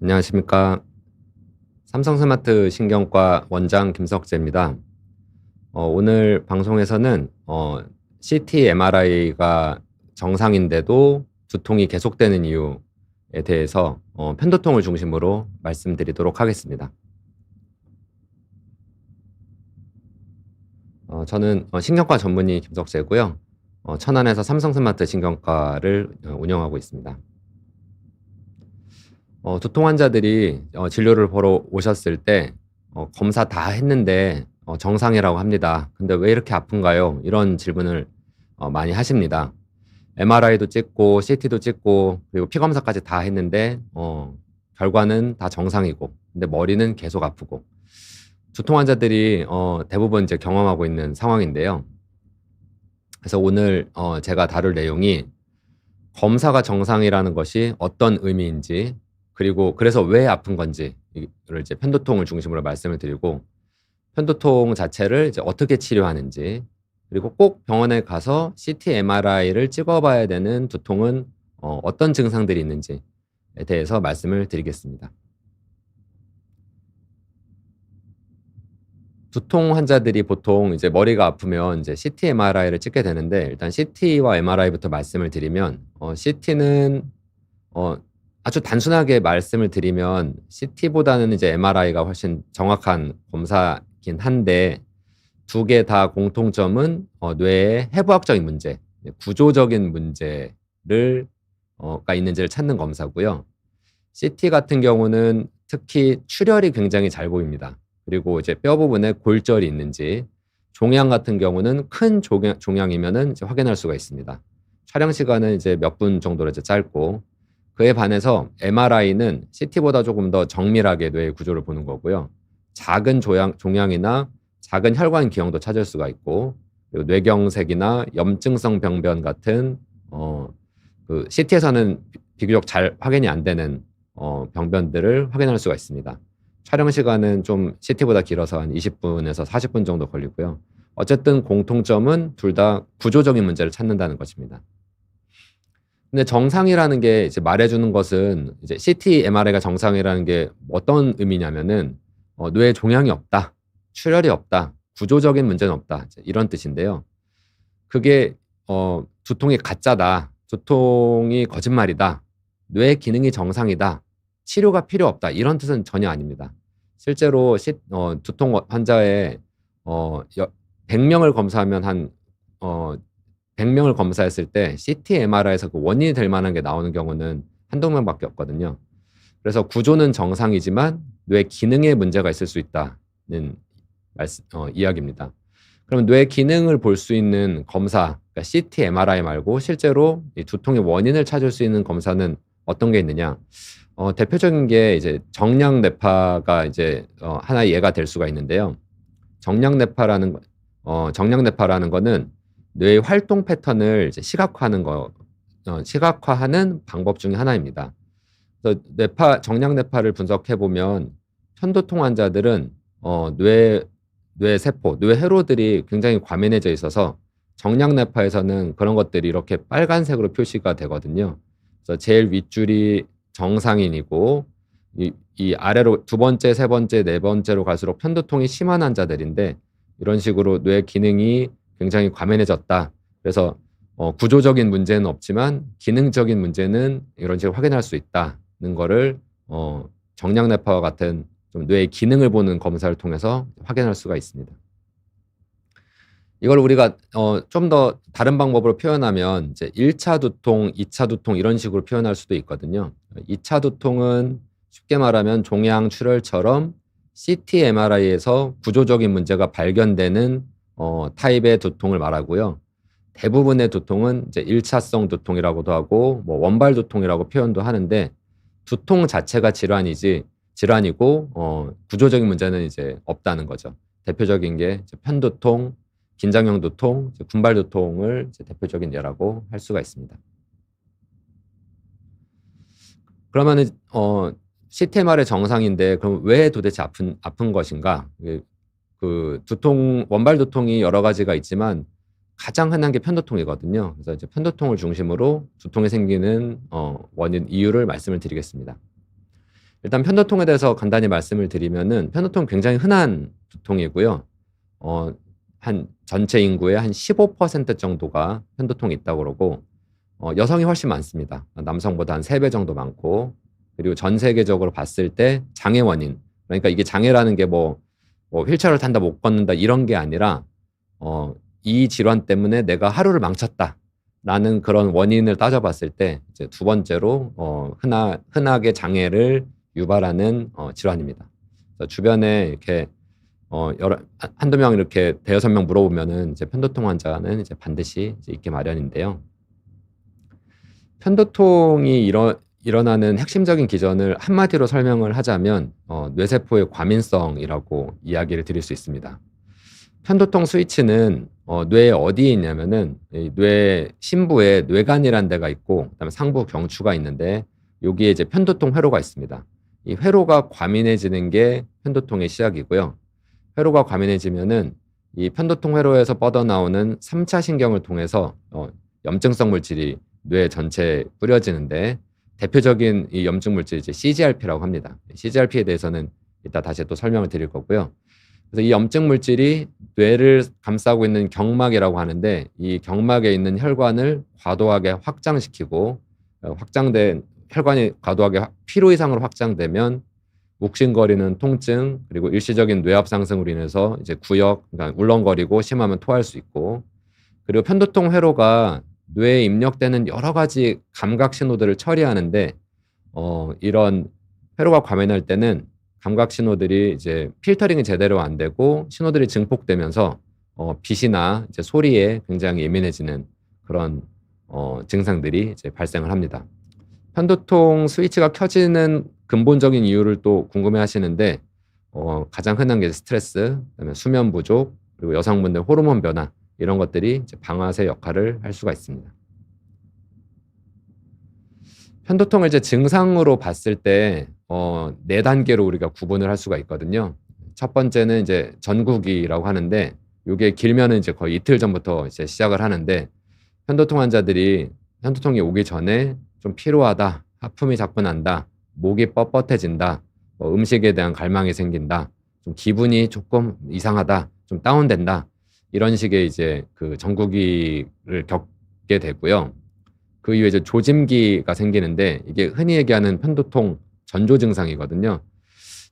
안녕하십니까. 삼성스마트 신경과 원장 김석재입니다. 오늘 방송에서는 CT MRI가 정상인데도 두통이 계속되는 이유에 대해서 편두통을 중심으로 말씀드리도록 하겠습니다. 저는 신경과 전문의 김석재고요. 천안에서 삼성스마트 신경과를 운영하고 있습니다. 두통 환자들이 진료를 보러 오셨을 때 검사 다 했는데 정상이라고 합니다. 근데 왜 이렇게 아픈가요? 이런 질문을 많이 하십니다. MRI도 찍고 CT도 찍고 그리고 피 검사까지 다 했는데 결과는 다 정상이고 근데 머리는 계속 아프고 두통 환자들이 대부분 이제 경험하고 있는 상황인데요. 그래서 오늘 제가 다룰 내용이 검사가 정상이라는 것이 어떤 의미인지 그리고 그래서 왜 아픈 건지 이를 이제 편두통을 중심으로 말씀을 드리고 편두통 자체를 이제 어떻게 치료하는지 그리고 꼭 병원에 가서 CT, MRI를 찍어봐야 되는 두통은 어떤 증상들이 있는지에 대해서 말씀을 드리겠습니다. 두통 환자들이 보통 이제 머리가 아프면 이제 CT, MRI를 찍게 되는데 일단 CT와 MRI부터 말씀을 드리면 CT는 아주 단순하게 말씀을 드리면 CT보다는 이제 MRI가 훨씬 정확한 검사긴 한데 두 개 다 공통점은 뇌의 해부학적인 문제, 구조적인 문제를 가 있는지를 찾는 검사고요. CT 같은 경우는 특히 출혈이 굉장히 잘 보입니다. 그리고 이제 뼈 부분에 골절이 있는지, 종양 같은 경우는 큰 종양이면은 이제 확인할 수가 있습니다. 촬영 시간은 이제 몇 분 정도로 이제 짧고, 그에 반해서 MRI는 CT보다 조금 더 정밀하게 뇌의 구조를 보는 거고요. 작은 종양이나 작은 혈관 기형도 찾을 수가 있고, 그리고 뇌경색이나 염증성 병변 같은 그 CT에서는 비교적 잘 확인이 안 되는 병변들을 확인할 수가 있습니다. 촬영 시간은 좀 CT보다 길어서 한 20분에서 40분 정도 걸리고요. 어쨌든 공통점은 둘 다 구조적인 문제를 찾는다는 것입니다. 근데 정상이라는 게 이제 말해주는 것은 이제 CT, MRI가 정상이라는 게 어떤 의미냐면은 뇌에 종양이 없다, 출혈이 없다, 구조적인 문제는 없다 이런 뜻인데요. 그게 두통이 가짜다, 두통이 거짓말이다, 뇌 기능이 정상이다, 치료가 필요 없다 이런 뜻은 전혀 아닙니다. 실제로 두통 환자의 100명을 검사하면 한 100명을 검사했을 때 CT, MRI에서 그 원인이 될 만한 게 나오는 경우는 한두 명밖에 없거든요. 그래서 구조는 정상이지만 뇌 기능에 문제가 있을 수 있다는 이야기입니다. 그럼 뇌 기능을 볼 수 있는 검사, 그러니까 CT, MRI 말고 실제로 이 두통의 원인을 찾을 수 있는 검사는 어떤 게 있느냐? 대표적인 게 이제 정량 뇌파가 이제 하나의 예가 될 수가 있는데요. 정량 뇌파라는 거는 뇌의 활동 패턴을 이제 시각화하는 방법 중에 하나입니다. 그래서 정량 뇌파를 분석해 보면 편두통 환자들은 뇌 세포, 뇌 회로들이 굉장히 과민해져 있어서 정량 뇌파에서는 그런 것들이 이렇게 빨간색으로 표시가 되거든요. 그래서 제일 윗줄이 정상인이고 이 아래로 두 번째, 세 번째, 네 번째로 갈수록 편두통이 심한 환자들인데 이런 식으로 뇌 기능이 굉장히 과민해졌다. 그래서 구조적인 문제는 없지만 기능적인 문제는 이런 식으로 확인할 수 있다는 거를 정량뇌파와 같은 좀 뇌의 기능을 보는 검사를 통해서 확인할 수가 있습니다. 이걸 우리가 좀 더 다른 방법으로 표현하면 이제 1차 두통, 2차 두통 이런 식으로 표현할 수도 있거든요. 2차 두통은 쉽게 말하면 종양 출혈처럼 CT, MRI에서 구조적인 문제가 발견되는 타입의 두통을 말하고요. 대부분의 두통은 이제 1차성 두통이라고도 하고 뭐 원발 두통이라고 표현도 하는데 두통 자체가 질환이고 구조적인 문제는 이제 없다는 거죠. 대표적인 게 이제 편두통, 긴장형 두통, 군발 두통을 이제 대표적인 예라고 할 수가 있습니다. 그러면은 CT, MRI 정상인데 그럼 왜 도대체 아픈 것인가? 그 두통, 원발 두통이 여러 가지가 있지만 가장 흔한 게 편두통이거든요. 그래서 이제 편두통을 중심으로 두통이 생기는 원인, 이유를 말씀을 드리겠습니다. 일단 편도통에 대해서 간단히 말씀을 드리면은 편도통은 굉장히 흔한 두통이고요. 어 한 전체 인구의 한 15% 정도가 편도통이 있다고 그러고 여성이 훨씬 많습니다. 남성보다 한 3배 정도 많고, 그리고 전 세계적으로 봤을 때 장애 원인, 그러니까 이게 장애라는 게 뭐 휠체어를 탄다 못 걷는다 이런 게 아니라 이 질환 때문에 내가 하루를 망쳤다라는 그런 원인을 따져봤을 때 이제 두 번째로 흔하게 장애를 유발하는 질환입니다. 그래서 주변에 이렇게 여러 한두 명 이렇게 대여섯 명 물어보면은 이제 편도통 환자는 이제 반드시 이제 있게 마련인데요. 편도통이 일어나는 핵심적인 기전을 한마디로 설명을 하자면 뇌세포의 과민성이라고 이야기를 드릴 수 있습니다. 편도통 스위치는 뇌의 어디에 있냐면은 이 뇌 심부에 뇌관이라는 데가 있고, 그다음에 상부 경추가 있는데 여기에 이제 편도통 회로가 있습니다. 이 회로가 과민해지는 게 편도통의 시작이고요. 회로가 과민해지면은 이 편도통 회로에서 뻗어나오는 3차 신경을 통해서 염증성 물질이 뇌 전체에 뿌려지는데, 대표적인 이 염증 물질이 이제 CGRP라고 합니다. CGRP에 대해서는 이따 다시 또 설명을 드릴 거고요. 그래서 이 염증 물질이 뇌를 감싸고 있는 경막이라고 하는데, 이 경막에 있는 혈관을 과도하게 확장시키고, 확장된 혈관이 과도하게 필요 이상으로 확장되면 욱신거리는 통증, 그리고 일시적인 뇌압 상승으로 인해서 이제 구역, 그러니까 울렁거리고 심하면 토할 수 있고, 그리고 편도통 회로가 뇌에 입력되는 여러 가지 감각 신호들을 처리하는데, 이런 회로가 과민할 때는 감각 신호들이 이제 필터링이 제대로 안 되고 신호들이 증폭되면서 빛이나 이제 소리에 굉장히 예민해지는 그런 증상들이 이제 발생을 합니다. 편도통 스위치가 켜지는 근본적인 이유를 또 궁금해 하시는데, 가장 흔한 게 스트레스, 그다음에 수면 부족, 그리고 여성분들 호르몬 변화, 이런 것들이 이제 방아쇠 역할을 할 수가 있습니다. 편도통을 이제 증상으로 봤을 때 4단계로 우리가 구분을 할 수가 있거든요. 첫 번째는 이제 전구기라고 하는데, 요게 길면은 이제 거의 이틀 전부터 이제 시작을 하는데, 편도통 환자들이 편도통이 오기 전에 좀 피로하다, 하품이 자꾸 난다, 목이 뻣뻣해진다, 음식에 대한 갈망이 생긴다, 좀 기분이 조금 이상하다, 좀 다운된다, 이런 식의 이제 그 전구기를 겪게 되고요. 그 이후에 이제 조짐기가 생기는데, 이게 흔히 얘기하는 편도통 전조 증상이거든요.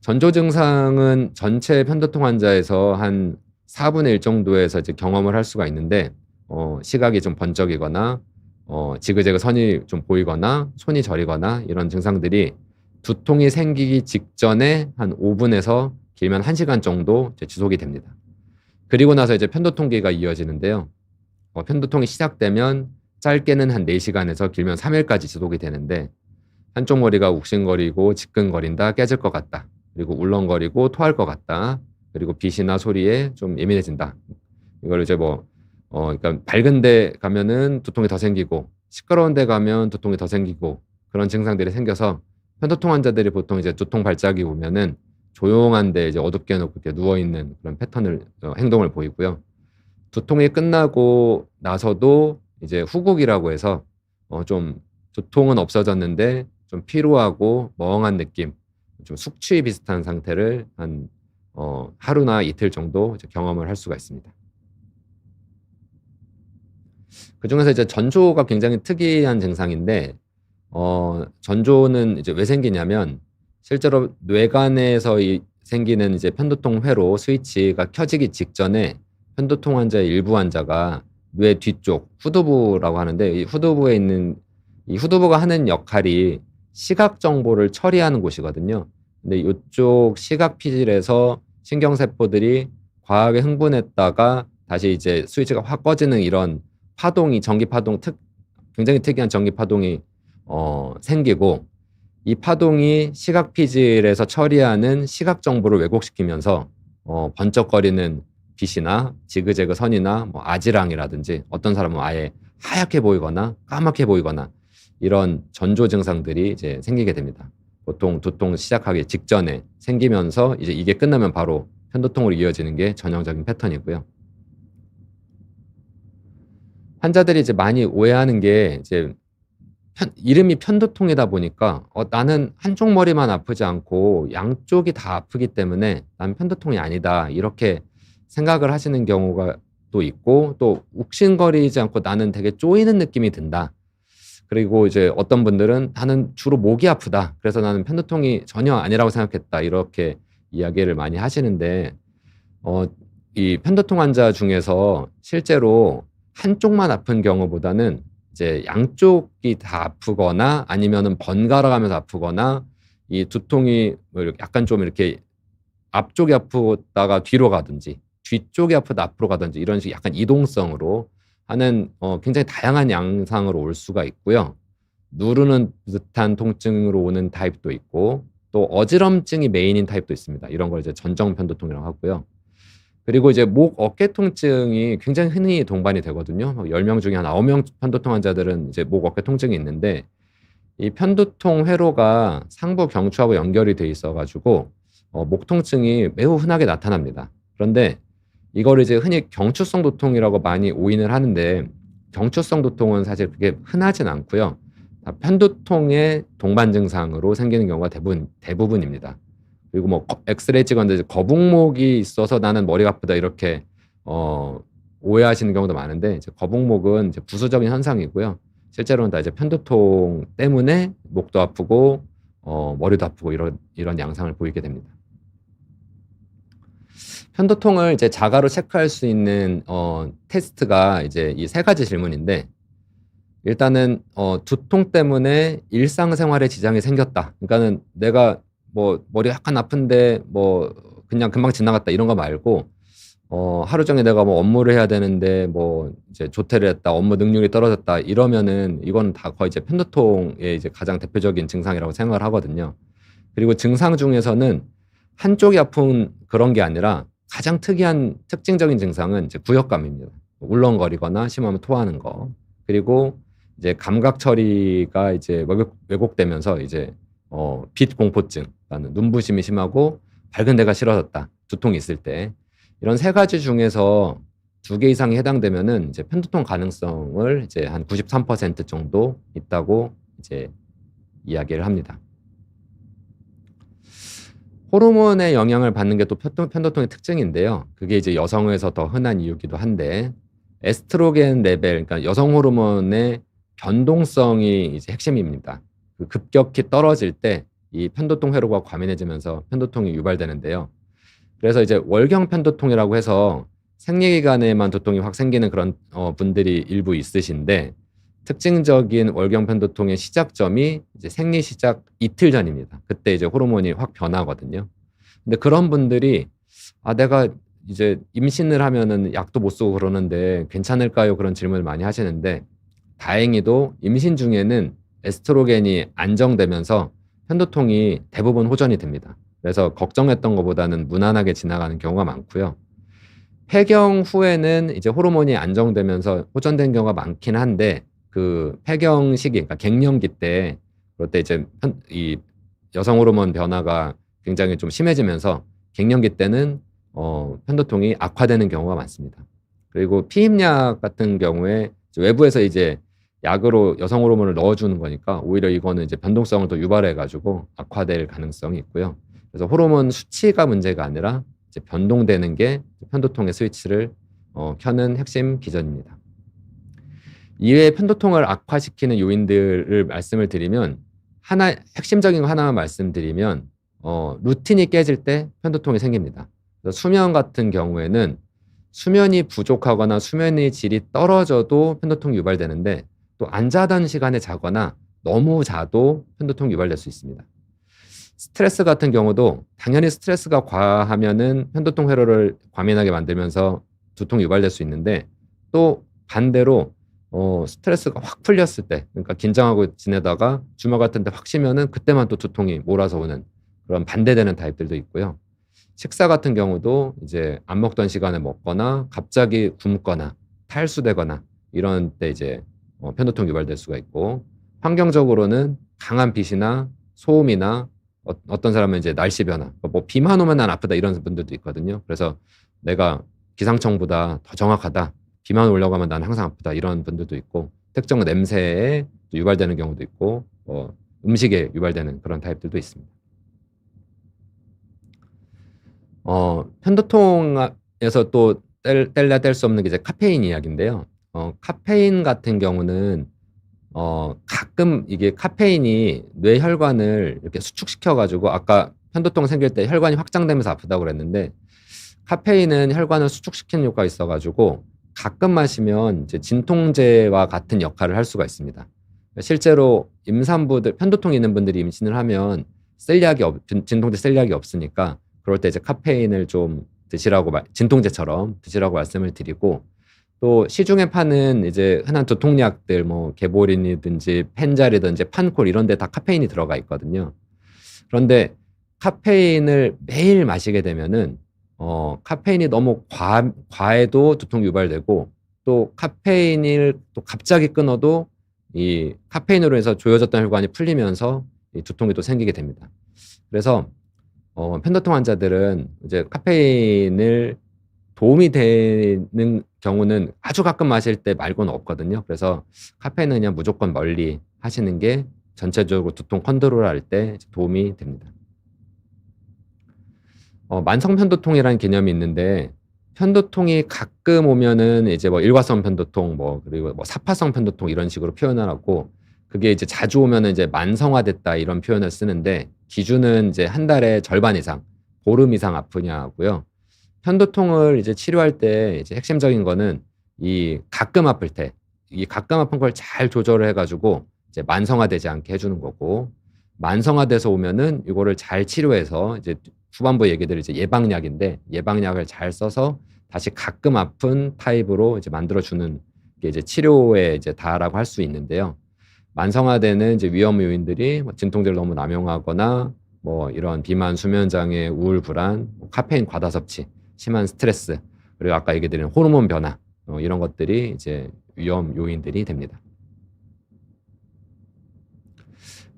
전조 증상은 전체 편도통 환자에서 한 4분의 1 정도에서 이제 경험을 할 수가 있는데, 시각이 좀 번쩍이거나 지그재그 선이 좀 보이거나 손이 저리거나, 이런 증상들이 두통이 생기기 직전에 한 5분에서 길면 1시간 정도 이제 지속이 됩니다. 그리고 나서 이제 편도통기가 이어지는데요. 편도통이 시작되면 짧게는 한 4시간에서 길면 3일까지 지속이 되는데, 한쪽 머리가 욱신거리고 지끈거린다, 깨질 것 같다, 그리고 울렁거리고 토할 것 같다, 그리고 빛이나 소리에 좀 예민해진다. 이걸 이제 그러니까 밝은 데 가면은 두통이 더 생기고, 시끄러운 데 가면 두통이 더 생기고, 그런 증상들이 생겨서 편도통 환자들이 보통 이제 두통 발작이 오면은 조용한 데 이제 어둡게 놓고 이렇게 누워 있는 그런 패턴을 행동을 보이고요. 두통이 끝나고 나서도 이제 후국이라고 해서 좀 두통은 없어졌는데 좀 피로하고 멍한 느낌, 좀 숙취 비슷한 상태를 한 하루나 이틀 정도 이제 경험을 할 수가 있습니다. 그중에서 이제 전조가 굉장히 특이한 증상인데, 전조는 이제 왜 생기냐면, 실제로 뇌관에서 생기는 이제 편도통 회로 스위치가 켜지기 직전에 편도통 환자의 일부 환자가 뇌 뒤쪽 후두부라고 하는데, 이 후두부에 있는 이 후두부가 하는 역할이 시각 정보를 처리하는 곳이거든요. 근데 이쪽 시각 피질에서 신경세포들이 과하게 흥분했다가 다시 이제 스위치가 확 꺼지는 이런 파동이, 전기 파동, 굉장히 특이한 전기 파동이 생기고, 이 파동이 시각 피질에서 처리하는 시각 정보를 왜곡시키면서 번쩍거리는 빛이나 지그재그 선이나 아지랑이라든지, 어떤 사람은 아예 하얗게 보이거나 까맣게 보이거나, 이런 전조 증상들이 이제 생기게 됩니다. 보통 두통 시작하기 직전에 생기면서 이제 이게 끝나면 바로 편도통으로 이어지는 게 전형적인 패턴이고요. 환자들이 이제 많이 오해하는 게, 이제 이름이 편두통이다 보니까 나는 한쪽 머리만 아프지 않고 양쪽이 다 아프기 때문에 난 편두통이 아니다. 이렇게 생각을 하시는 경우가 또 있고, 또 욱신거리지 않고 나는 되게 쪼이는 느낌이 든다. 그리고 이제 어떤 분들은 나는 주로 목이 아프다. 그래서 나는 편두통이 전혀 아니라고 생각했다. 이렇게 이야기를 많이 하시는데, 어, 이 편두통 환자 중에서 실제로 한쪽만 아픈 경우보다는 이제 양쪽이 다 아프거나 아니면은 번갈아 가면서 아프거나 이 두통이 뭐 이렇게 약간 좀 이렇게 앞쪽이 아프다가 뒤로 가든지 뒤쪽이 아프다 앞으로 가든지 이런 식의 약간 이동성으로 하는 굉장히 다양한 양상으로 올 수가 있고요. 누르는 듯한 통증으로 오는 타입도 있고, 또 어지럼증이 메인인 타입도 있습니다. 이런 걸 이제 전정 편두통이라고 하고요. 그리고 이제 목 어깨 통증이 굉장히 흔히 동반이 되거든요. 10명 중에 한 9명 편두통 환자들은 이제 목 어깨 통증이 있는데, 이 편두통 회로가 상부 경추하고 연결이 돼 있어 가지고 목 통증이 매우 흔하게 나타납니다. 그런데 이거를 이제 흔히 경추성 두통이라고 많이 오인을 하는데, 경추성 두통은 사실 그게 흔하진 않고요. 다 편두통의 동반 증상으로 생기는 경우가 대부분입니다. 그리고 뭐 엑스레이 찍었는데 거북목이 있어서 나는 머리가 아프다 이렇게 오해하시는 경우도 많은데, 이제 거북목은 이제 부수적인 현상이고요. 실제로는 다 이제 편두통 때문에 목도 아프고 머리도 아프고 이런 양상을 보이게 됩니다. 편두통을 이제 자가로 체크할 수 있는 테스트가 이제 이 세 가지 질문인데, 일단은 두통 때문에 일상생활에 지장이 생겼다. 그러니까는 내가 뭐 머리 약간 아픈데 뭐 그냥 금방 지나갔다 이런 거 말고, 하루 종일 내가 뭐 업무를 해야 되는데 뭐 이제 조퇴를 했다, 업무 능률이 떨어졌다 이러면은 이건 다 거의 이제 편두통의 이제 가장 대표적인 증상이라고 생각을 하거든요. 그리고 증상 중에서는 한쪽이 아픈 그런 게 아니라 가장 특징적인 증상은 이제 구역감입니다. 울렁거리거나 심하면 토하는 거. 그리고 이제 감각 처리가 이제 왜곡되면서 이제 빛 공포증, 나는 눈부심이 심하고 밝은 데가 싫어졌다. 두통이 있을 때. 이런 세 가지 중에서 2개 이상이 해당되면은 이제 편두통 가능성을 이제 한 93% 정도 있다고 이제 이야기를 합니다. 호르몬의 영향을 받는 게 또 편두통의 특징인데요. 그게 이제 여성에서 더 흔한 이유기도 한데, 에스트로겐 레벨, 그러니까 여성 호르몬의 변동성이 이제 핵심입니다. 그 급격히 떨어질 때 이 편두통 회로가 과민해지면서 편두통이 유발되는데요. 그래서 이제 월경 편두통이라고 해서 생리기간에만 두통이 확 생기는 그런 분들이 일부 있으신데, 특징적인 월경 편두통의 시작점이 이제 생리 시작 이틀 전입니다. 그때 이제 호르몬이 확 변하거든요. 근데 그런 분들이 내가 이제 임신을 하면은 약도 못 쓰고 그러는데 괜찮을까요? 그런 질문을 많이 하시는데, 다행히도 임신 중에는 에스트로겐이 안정되면서 편두통이 대부분 호전이 됩니다. 그래서 걱정했던 것보다는 무난하게 지나가는 경우가 많고요. 폐경 후에는 이제 호르몬이 안정되면서 호전된 경우가 많긴 한데, 그 폐경 시기, 그러니까 갱년기 때, 그럴 때 이제 이 여성 호르몬 변화가 굉장히 좀 심해지면서 갱년기 때는 편두통이 악화되는 경우가 많습니다. 그리고 피임약 같은 경우에 외부에서 이제 약으로 여성 호르몬을 넣어주는 거니까 오히려 이거는 이제 변동성을 더 유발해가지고 악화될 가능성이 있고요. 그래서 호르몬 수치가 문제가 아니라 이제 변동되는 게 편두통의 스위치를 켜는 핵심 기전입니다. 이외에 편두통을 악화시키는 요인들을 말씀을 드리면, 핵심적인 거 하나만 말씀드리면, 루틴이 깨질 때 편두통이 생깁니다. 그래서 수면 같은 경우에는 수면이 부족하거나 수면의 질이 떨어져도 편두통이 유발되는데, 또 안 자던 시간에 자거나 너무 자도 편두통이 유발될 수 있습니다. 스트레스 같은 경우도 당연히 스트레스가 과하면은 편두통 회로를 과민하게 만들면서 두통이 유발될 수 있는데, 또 반대로 스트레스가 확 풀렸을 때, 그러니까 긴장하고 지내다가 주말 같은 데 확 쉬면은 그때만 또 두통이 몰아서 오는 그런 반대되는 타입들도 있고요. 식사 같은 경우도 이제 안 먹던 시간에 먹거나 갑자기 굶거나 탈수되거나 이런 때 이제 편두통 유발될 수가 있고, 환경적으로는 강한 빛이나 소음이나 어떤 사람은 이제 날씨 변화, 뭐 비만 오면 난 아프다 이런 분들도 있거든요. 그래서 내가 기상청보다 더 정확하다, 비만 오려고 하면 난 항상 아프다 이런 분들도 있고, 특정 냄새에 유발되는 경우도 있고 음식에 유발되는 그런 타입들도 있습니다. 편도통에서 또 뗄래야 뗄 수 없는 게 이제 카페인 이야기인데요. 카페인 같은 경우는 가끔 이게 카페인이 뇌 혈관을 이렇게 수축시켜 가지고 아까 편도통 생길 때 혈관이 확장되면서 아프다고 그랬는데 카페인은 혈관을 수축시키는 효과가 있어 가지고 가끔 마시면 이제 진통제와 같은 역할을 할 수가 있습니다. 실제로 임산부들 편도통이 있는 분들이 임신을 하면 진통제 셀약이 없으니까 그럴 때 이제 카페인을 좀 드시라고 진통제처럼 드시라고 말씀을 드리고 또 시중에 파는 이제 흔한 두통약들 뭐 개보린이든지 펜잘이든지 판콜 이런 데 다 카페인이 들어가 있거든요. 그런데 카페인을 매일 마시게 되면은 카페인이 너무 과해도 두통이 유발되고 또 카페인을 또 갑자기 끊어도 이 카페인으로 해서 조여졌던 혈관이 풀리면서 이 두통이 또 생기게 됩니다. 그래서 편도통 환자들은 이제 카페인을 도움이 되는 경우는 아주 가끔 마실 때 말고는 없거든요. 그래서 카페인은 그냥 무조건 멀리 하시는 게 전체적으로 두통 컨트롤할 때 도움이 됩니다. 만성 편도통이라는 개념이 있는데 편도통이 가끔 오면은 이제 뭐 일과성 편도통 그리고 뭐 사파성 편도통 이런 식으로 표현을 하고 그게 이제 자주 오면은 이제 만성화됐다 이런 표현을 쓰는데 기준은 이제 한 달에 절반 이상, 보름 이상 아프냐고요. 편도통을 이제 치료할 때 이제 핵심적인 거는 이 가끔 아플 때, 이 가끔 아픈 걸 잘 조절을 해가지고 이제 만성화되지 않게 해주는 거고, 만성화돼서 오면은 이거를 잘 치료해서 이제 후반부 얘기들 이제 예방약인데 예방약을 잘 써서 다시 가끔 아픈 타입으로 이제 만들어주는 게 이제 치료에 이제 다라고 할 수 있는데요. 만성화되는 이제 위험 요인들이 뭐 진통제를 너무 남용하거나 뭐 이런 비만, 수면 장애, 우울, 불안, 카페인 과다 섭취, 심한 스트레스, 그리고 아까 얘기 드린 호르몬 변화 이런 것들이 이제 위험 요인들이 됩니다.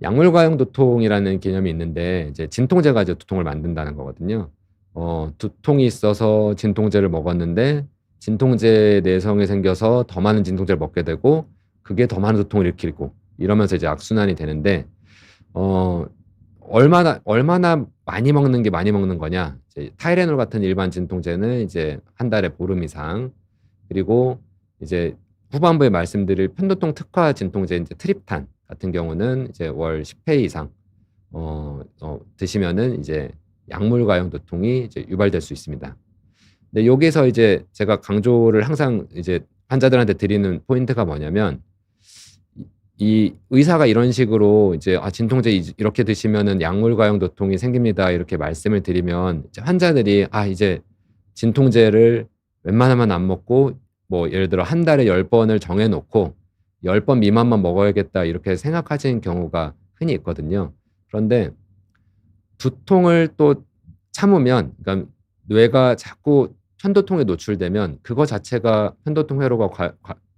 약물 과용 두통이라는 개념이 있는데 이제 진통제가 이제 두통을 만든다는 거거든요. 두통이 있어서 진통제를 먹었는데 진통제 내성이 생겨서 더 많은 진통제를 먹게 되고 그게 더 많은 두통을 일으키고 이러면서 이제 악순환이 되는데 얼마나 많이 먹는 게 많이 먹는 거냐? 이제 타이레놀 같은 일반 진통제는 이제 한 달에 보름 이상, 그리고 이제 후반부에 말씀드릴 편도통 특화 진통제 이제 트립탄 같은 경우는 이제 월 10회 이상 드시면은 이제 약물 과용 두통이 이제 유발될 수 있습니다. 근데 여기서 이제 제가 강조를 항상 이제 환자들한테 드리는 포인트가 뭐냐면 이 의사가 이런 식으로 이제 진통제 이렇게 드시면은 약물 과용 두통이 생깁니다 이렇게 말씀을 드리면 이제 환자들이 이제 진통제를 웬만하면 안 먹고 뭐 예를 들어 한 달에 10번을 정해 놓고 10번 미만만 먹어야겠다 이렇게 생각하시는 경우가 흔히 있거든요. 그런데 두통을 또 참으면, 그러니까 뇌가 자꾸 편도통에 노출되면 그거 자체가 편도통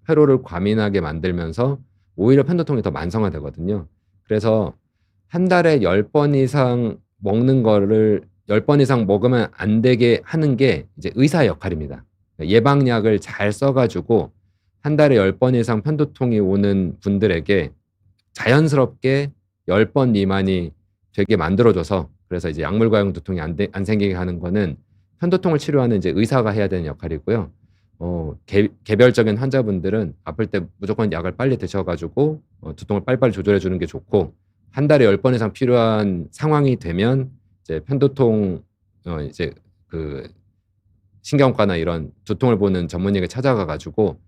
회로를 과민하게 만들면서 오히려 편도통이 더 만성화되거든요. 그래서 한 달에 10번 이상 먹는 거를 10번 이상 먹으면 안 되게 하는 게 이제 의사의 역할입니다. 예방약을 잘 써가지고 한 달에 10번 이상 편도통이 오는 분들에게 자연스럽게 10번 미만이 되게 만들어줘서, 그래서 이제 약물 과용 두통이 안 생기게 하는 거는 편도통을 치료하는 이제 의사가 해야 되는 역할이고요. 개별적인 환자분들은 아플 때 무조건 약을 빨리 드셔가지고 두통을 빨리빨리 조절해 주는 게 좋고, 한 달에 10번 이상 필요한 상황이 되면 이제 편도통 이제 그 신경과나 이런 두통을 보는 전문의에게 찾아가가지고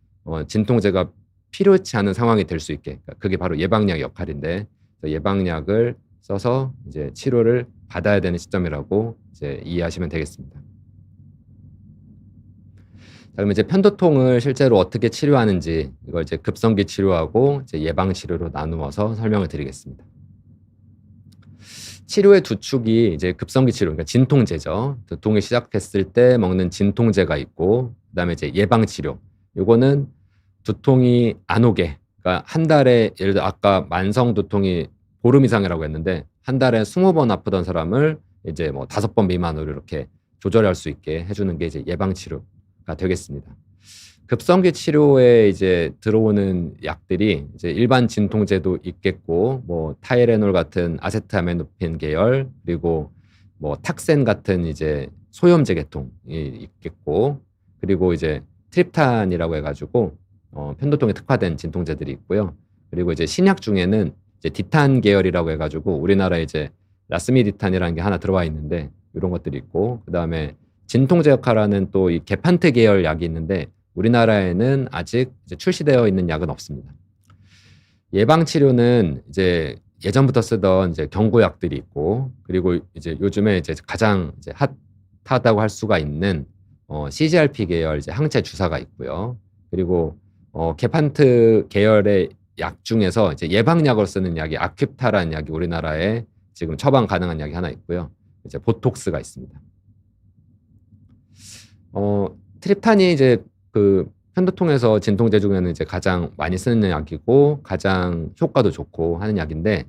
진통제가 필요치 않은 상황이 될 수 있게, 그게 바로 예방약 역할인데 예방약을 써서 이제 치료를 받아야 되는 시점이라고 이제 이해하시면 되겠습니다. 자, 그럼 이제 편도통을 실제로 어떻게 치료하는지 이걸 이제 급성기 치료하고 이제 예방 치료로 나누어서 설명을 드리겠습니다. 치료의 두 축이 이제 급성기 치료, 그러니까 진통제죠. 두통이 시작했을 때 먹는 진통제가 있고, 그다음에 이제 예방 치료. 요거는 두통이 안 오게, 그러니까 한 달에 예를 들어 아까 만성 두통이 보름 이상이라고 했는데 한 달에 20번 아프던 사람을 이제 뭐 5번 미만으로 이렇게 조절할 수 있게 해주는 게 이제 예방 치료가 되겠습니다. 급성기 치료에 이제 들어오는 약들이 이제 일반 진통제도 있겠고, 뭐 타이레놀 같은 아세트아미노펜 계열, 그리고 뭐 탁센 같은 이제 소염제 계통이 있겠고, 그리고 이제 트립탄이라고 해가지고 편도통에 특화된 진통제들이 있고요. 그리고 이제 신약 중에는 이제 디탄 계열이라고 해가지고 우리나라에 이제 라스미디탄이라는 게 하나 들어와 있는데 이런 것들이 있고, 그 다음에 진통제 역할하는 또 이 게판트 계열 약이 있는데 우리나라에는 아직 이제 출시되어 있는 약은 없습니다. 예방 치료는 이제 예전부터 쓰던 이제 경구약들이 있고, 그리고 이제 요즘에 이제 가장 이제 핫하다고 할 수가 있는 CGRP 계열 이제 항체 주사가 있고요. 그리고 게판트 계열의 약 중에서 이제 예방약으로 쓰는 약이 아큐타라는 약이 우리나라에 지금 처방 가능한 약이 하나 있고요. 이제 보톡스가 있습니다. 트립탄이 이제 그 편도통에서 진통제 중에는 이제 가장 많이 쓰는 약이고 가장 효과도 좋고 하는 약인데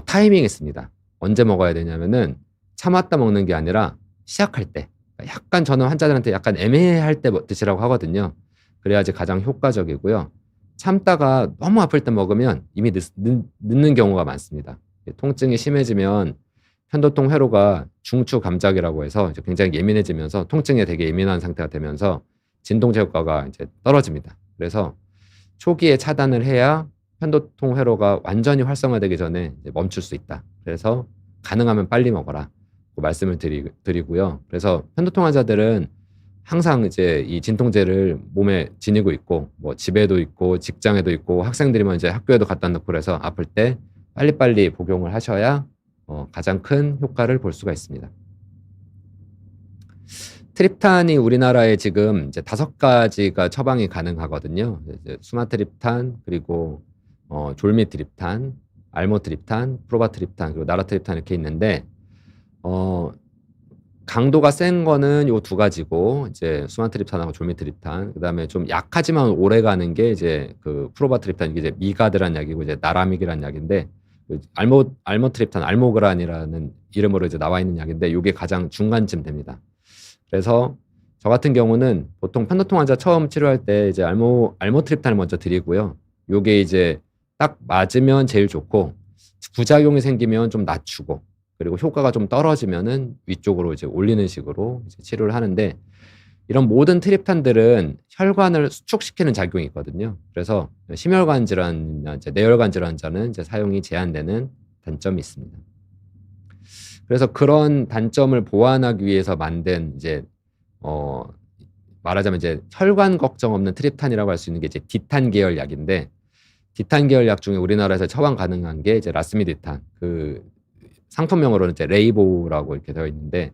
타이밍이 있습니다. 언제 먹어야 되냐면은 참았다 먹는 게 아니라 시작할 때. 약간 저는 환자들한테 약간 애매할 때 드시라고 하거든요. 그래야지 가장 효과적이고요. 참다가 너무 아플 때 먹으면 이미 늦는 경우가 많습니다. 통증이 심해지면 편도통 회로가 중추 감작이라고 해서 이제 굉장히 예민해지면서 통증에 되게 예민한 상태가 되면서 진통제 효과가 이제 떨어집니다. 그래서 초기에 차단을 해야 편도통 회로가 완전히 활성화되기 전에 이제 멈출 수 있다. 그래서 가능하면 빨리 먹어라. 말씀을 드리고요. 그래서 편도통 환자들은 항상 이제 이 진통제를 몸에 지니고 있고, 뭐 집에도 있고, 직장에도 있고, 학생들이면 이제 학교에도 갖다 놓고 그래서 아플 때 빨리빨리 복용을 하셔야 가장 큰 효과를 볼 수가 있습니다. 트립탄이 우리나라에 지금 이제 5가지가 처방이 가능하거든요. 이제 수마트립탄, 그리고 졸미트립탄, 알모트립탄, 프로바트립탄, 그리고 나라트립탄 이렇게 있는데 강도가 센 거는 요 2가지고 이제 수마트립탄하고 졸미트립탄, 그다음에 좀 약하지만 오래 가는 게 이제 그 프로바트립탄, 이게 이제 미가드란 약이고 이제 나라믹이란 약인데 알모트립탄, 알모그란이라는 이름으로 이제 나와 있는 약인데 이게 가장 중간쯤 됩니다. 그래서 저 같은 경우는 보통 편도통 환자 처음 치료할 때 이제 알모트립탄을 먼저 드리고요. 요게 이제 딱 맞으면 제일 좋고 부작용이 생기면 좀 낮추고 그리고 효과가 좀 떨어지면은 위쪽으로 이제 올리는 식으로 이제 치료를 하는데, 이런 모든 트립탄들은 혈관을 수축시키는 작용이 있거든요. 그래서 심혈관 질환이나 이제 뇌혈관 질환자는 이제 사용이 제한되는 단점이 있습니다. 그래서 그런 단점을 보완하기 위해서 만든 이제 말하자면 이제 혈관 걱정 없는 트립탄이라고 할 수 있는 게 이제 디탄 계열 약인데, 디탄 계열 약 중에 우리나라에서 처방 가능한 게 이제 라스미디탄, 그 상품명으로는 이제 레이보라고 이렇게 되어 있는데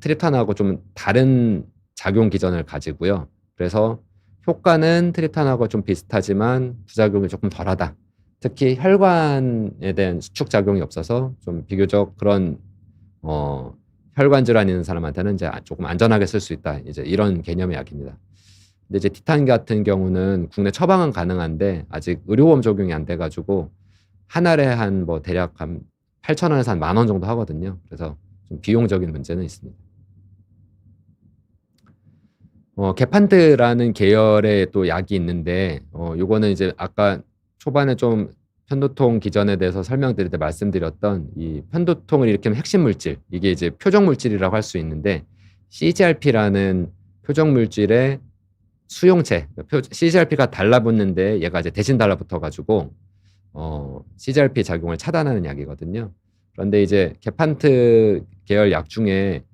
트립탄하고 좀 다른 작용 기전을 가지고요. 그래서 효과는 트립탄하고 좀 비슷하지만 부작용이 조금 덜하다. 특히 혈관에 대한 수축 작용이 없어서 좀 비교적 그런 혈관 질환 있는 사람한테는 이제 조금 안전하게 쓸 수 있다. 이제 이런 개념의 약입니다. 근데 이제 디탄 같은 경우는 국내 처방은 가능한데 아직 의료보험 적용이 안 돼가지고 한 알에 한 뭐 대략 한 8,000원에서 한 10,000원 정도 하거든요. 그래서 좀 비용적인 문제는 있습니다. 게판트라는 계열의 또 약이 있는데 요거는 이제 아까 초반에 좀 편도통 기전에 대해서 설명드릴 때 말씀드렸던 이 편도통을 일으키는 핵심 물질, 이게 이제 표적 물질이라고 할 수 있는데 CGRP라는 표적 물질의 수용체, CGRP가 달라붙는데 얘가 이제 대신 달라붙어가지고 CGRP 작용을 차단하는 약이거든요. 그런데 이제 게판트 계열 약 중에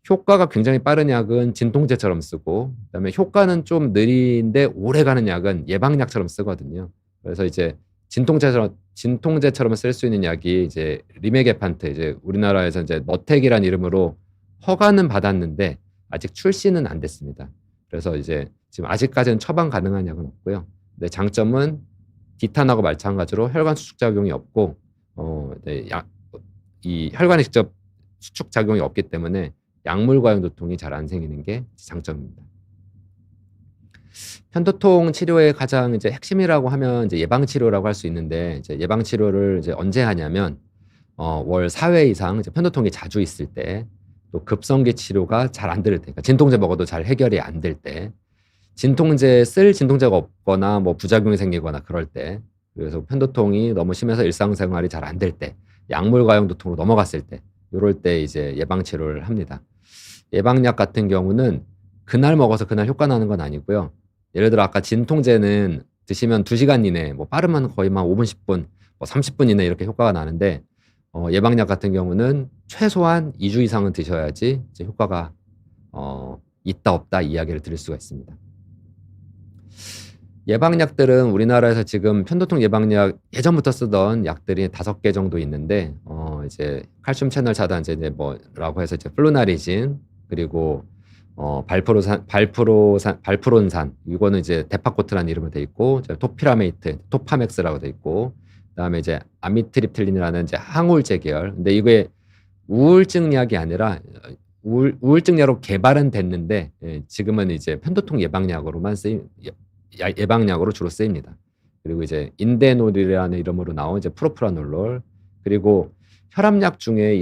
효과가 굉장히 빠른 약은 진통제처럼 쓰고, 그다음에 효과는 좀 느린데 오래 가는 약은 예방약처럼 쓰거든요. 그래서 이제 진통제처럼 쓸 수 있는 약이 이제 리메게판트, 이제 우리나라에서 이제 너텍이라는 이름으로 허가는 받았는데 아직 출시는 안 됐습니다. 그래서 이제 지금 아직까지는 처방 가능한 약은 없고요. 근데 장점은 디탄하고 마찬가지로 혈관 수축 작용이 없고 이 혈관에 직접 수축 작용이 없기 때문에 약물과용 두통이 잘 안 생기는 게 장점입니다. 편도통 치료의 가장 이제 핵심이라고 하면 이제 예방 치료라고 할 수 있는데, 이제 예방 치료를 이제 언제 하냐면 월 4회 이상 이제 편도통이 자주 있을 때, 또 급성기 치료가 잘 안 될 때, 그러니까 진통제 먹어도 잘 해결이 안 될 때, 진통제 쓸 진통제가 없거나 뭐 부작용이 생기거나 그럴 때, 그래서 편도통이 너무 심해서 일상생활이 잘 안 될 때, 약물 과용 두통으로 넘어갔을 때, 요럴 때 이제 예방 치료를 합니다. 예방약 같은 경우는 그날 먹어서 그날 효과 나는 건 아니고요. 예를 들어 아까 진통제는 드시면 2시간 이내에, 뭐 빠르면 거의 막 5 분, 10 분, 뭐 30분 이내에 이렇게 효과가 나는데, 예방약 같은 경우는 최소한 2주 이상은 드셔야지 이제 효과가 있다 없다 이야기를 드릴 수가 있습니다. 예방약들은 우리나라에서 지금 편도통 예방약 예전부터 쓰던 약들이 5개 정도 있는데, 이제 칼슘 채널 차단제, 이제 뭐라고 해서 이제 플루나리진, 그리고 발프론산, 이거는 이제 데파코트라는 이름으로 돼 있고, 이제 토피라메이트, 토파맥스라고 돼 있고, 그다음에 이제 아미트립틸린이라는 이제 항우울제 계열. 근데 이게 우울증 약이 아니라 우울증 약으로 개발은 됐는데, 지금은 이제 편도통 예방약으로만 예방약으로 주로 쓰입니다. 그리고 이제 인데놀이라는 이름으로 나온 이제 프로프라놀롤, 그리고 혈압약 중에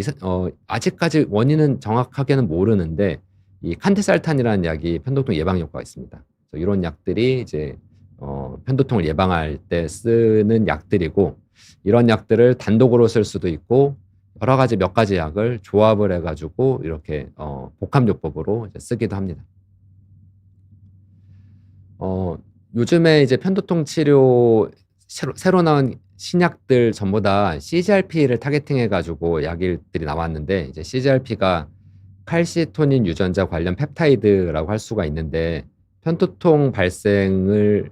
아직까지 원인은 정확하게는 모르는데 이 칸테살탄이라는 약이 편도통 예방 효과가 있습니다. 그래서 이런 약들이 이제 편도통을 예방할 때 쓰는 약들이고, 이런 약들을 단독으로 쓸 수도 있고 여러 가지 몇 가지 약을 조합을 해가지고 이렇게 복합요법으로 이제 쓰기도 합니다. 요즘에 이제 편도통 치료 새로 나온 신약들 전부 다 CGRP를 타겟팅해가지고 약들이 나왔는데, 이제 CGRP가 칼시토닌 유전자 관련 펩타이드라고 할 수가 있는데, 편도통 발생을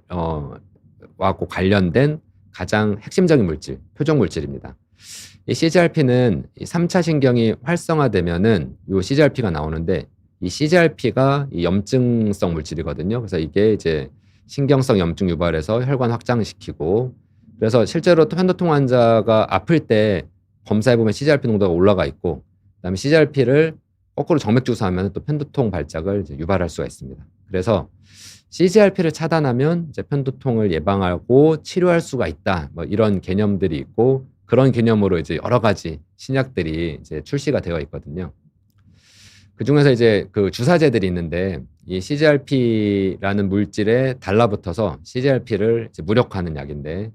하고 관련된 가장 핵심적인 물질, 표적 물질입니다. 이 CGRP는 3차 신경이 활성화되면은 이 CGRP가 나오는데, 이 CGRP가 이 염증성 물질이거든요. 그래서 이게 이제 신경성 염증 유발해서 혈관 확장시키고, 그래서 실제로 또 편도통 환자가 아플 때 검사해보면 CGRP 농도가 올라가 있고, 그다음에 CGRP를 거꾸로 정맥 주사하면 또 편도통 발작을 이제 유발할 수가 있습니다. 그래서 CGRP를 차단하면 이제 편도통을 예방하고 치료할 수가 있다, 뭐 이런 개념들이 있고, 그런 개념으로 이제 여러 가지 신약들이 이제 출시가 되어 있거든요. 그 중에서 이제 그 주사제들이 있는데, 이 CGRP라는 물질에 달라붙어서 CGRP를 이제 무력화하는 약인데,